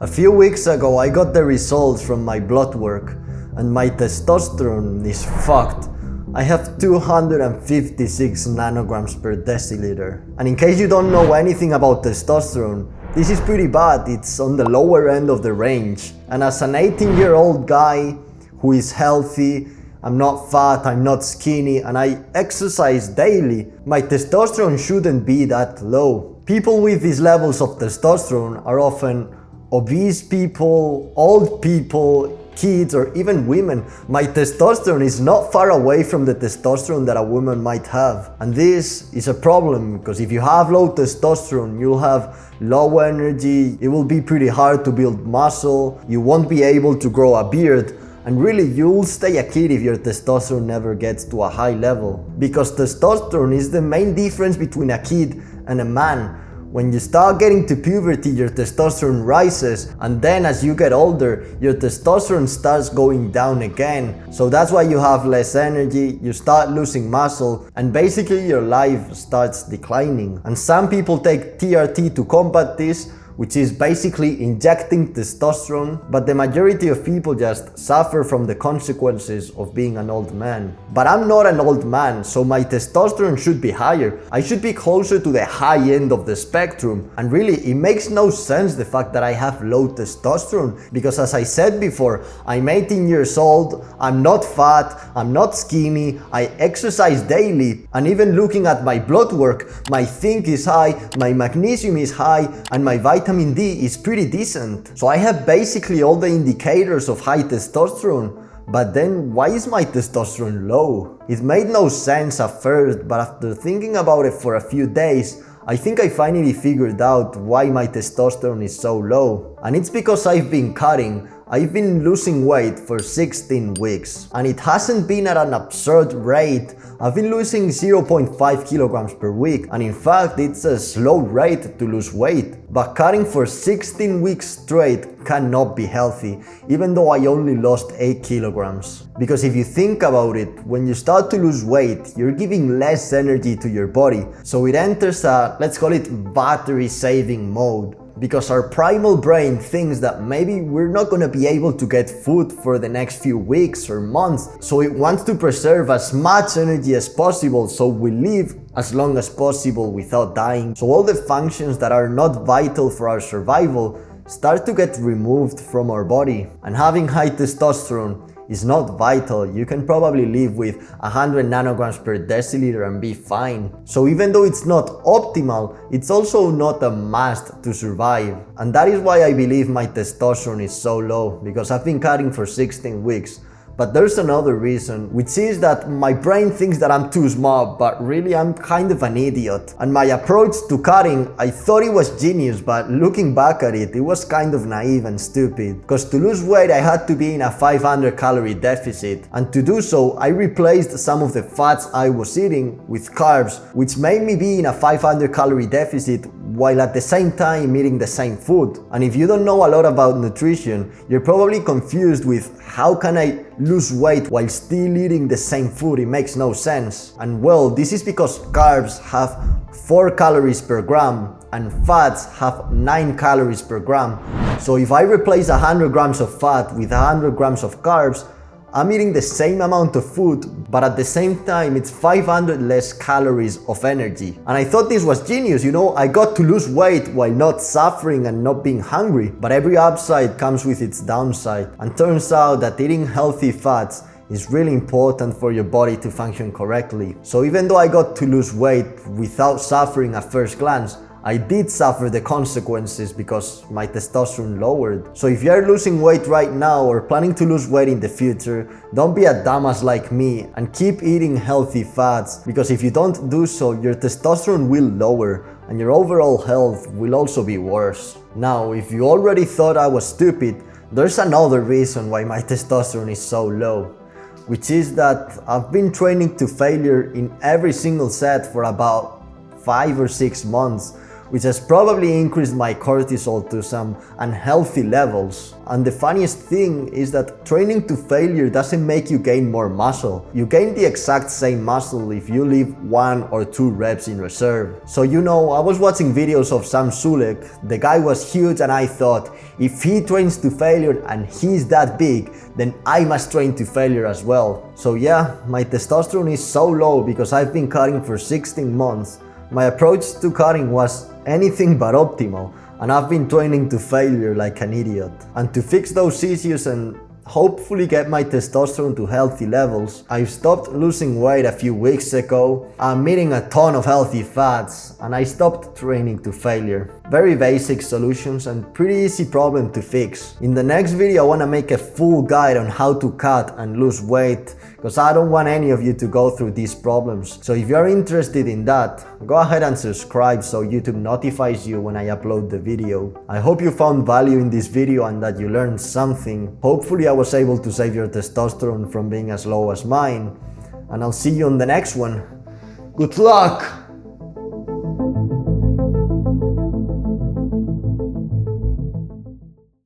A few weeks ago I got the results from my blood work and my testosterone is fucked. I have 256 nanograms per deciliter. And in case you don't know anything about testosterone, this is pretty bad. It's on the lower end of the range. And as an 18-year-old guy who is healthy, I'm not fat, I'm not skinny, and I exercise daily, my testosterone shouldn't be that low. People with these levels of testosterone are often obese people, old people, kids, or even women. My testosterone is not far away from the testosterone that a woman might have. And this is a problem because if you have low testosterone, you'll have low energy, it will be pretty hard to build muscle, you won't be able to grow a beard, and really you'll stay a kid if your testosterone never gets to a high level. Because testosterone is the main difference between a kid and a man. When you start getting to puberty, your testosterone rises, and then as you get older, your testosterone starts going down again. So that's why you have less energy, you start losing muscle, and basically your life starts declining. And some people take TRT to combat this, which is basically injecting testosterone, but the majority of people just suffer from the consequences of being an old man. But I'm not an old man, so my testosterone should be higher. I should be closer to the high end of the spectrum. And really, it makes no sense the fact that I have low testosterone, because as I said before, I'm 18 years old, I'm not fat, I'm not skinny, I exercise daily, and even looking at my blood work, my zinc is high, my magnesium is high, and my vitamin D is pretty decent. So I have basically all the indicators of high testosterone. But then why is my testosterone low? It made no sense at first, but after thinking about it for a few days, I think I finally figured out why my testosterone is so low. And it's because I've been cutting. I've been losing weight for 16 weeks. And it hasn't been at an absurd rate. I've been losing 0.5 kilograms per week. And in fact, it's a slow rate to lose weight. But cutting for 16 weeks straight cannot be healthy, even though I only lost 8 kilograms. Because if you think about it, when you start to lose weight, you're giving less energy to your body. So it enters a, let's call it, battery saving mode. Because our primal brain thinks that maybe we're not gonna be able to get food for the next few weeks or months, so it wants to preserve as much energy as possible so we live as long as possible without dying. So all the functions that are not vital for our survival start to get removed from our body. And having high testosterone is not vital. You can probably live with 100 nanograms per deciliter and be fine. So even though it's not optimal, it's also not a must to survive. And that is why I believe my testosterone is so low, because I've been cutting for 16 weeks. But there's another reason, which is that my brain thinks that I'm too smart, but really I'm kind of an idiot. And my approach to cutting, I thought it was genius, but looking back at it, it was kind of naive and stupid. Because to lose weight, I had to be in a 500 calorie deficit. And to do so, I replaced some of the fats I was eating with carbs, which made me be in a 500 calorie deficit while at the same time eating the same food. And if you don't know a lot about nutrition, you're probably confused with how can I lose weight while still eating the same food? It makes no sense. And well, this is because carbs have 4 calories per gram and fats have 9 calories per gram. So if I replace 100 grams of fat with 100 grams of carbs, I'm eating the same amount of food, but at the same time it's 500 less calories of energy. And I thought this was genius, you know, I got to lose weight while not suffering and not being hungry. But every upside comes with its downside. And turns out that eating healthy fats is really important for your body to function correctly. So even though I got to lose weight without suffering at first glance, I did suffer the consequences because my testosterone lowered. So if you're losing weight right now or planning to lose weight in the future, don't be a dumbass like me and keep eating healthy fats, because if you don't do so, your testosterone will lower and your overall health will also be worse. Now, if you already thought I was stupid, there's another reason why my testosterone is so low, which is that I've been training to failure in every single set for about 5 or 6 months, which has probably increased my cortisol to some unhealthy levels. And the funniest thing is that training to failure doesn't make you gain more muscle. You gain the exact same muscle if you leave 1 or 2 reps in reserve. So I was watching videos of Sam Sulek. The guy was huge and I thought, if he trains to failure and he's that big, then I must train to failure as well. So yeah, my testosterone is so low because I've been cutting for 16 months. My approach to cutting was anything but optimal, and I've been training to failure like an idiot. And to fix those issues and hopefully get my testosterone to healthy levels, I stopped losing weight a few weeks ago. I'm eating a ton of healthy fats and I stopped training to failure. Very basic solutions and pretty easy problem to fix. In the next video I want to make a full guide on how to cut and lose weight, because I don't want any of you to go through these problems. So if you're interested in that, go ahead and subscribe so YouTube notifies you when I upload the video. I hope you found value in this video and that you learned something. Hopefully I was able to save your testosterone from being as low as mine. And I'll see you on the next one. Good luck!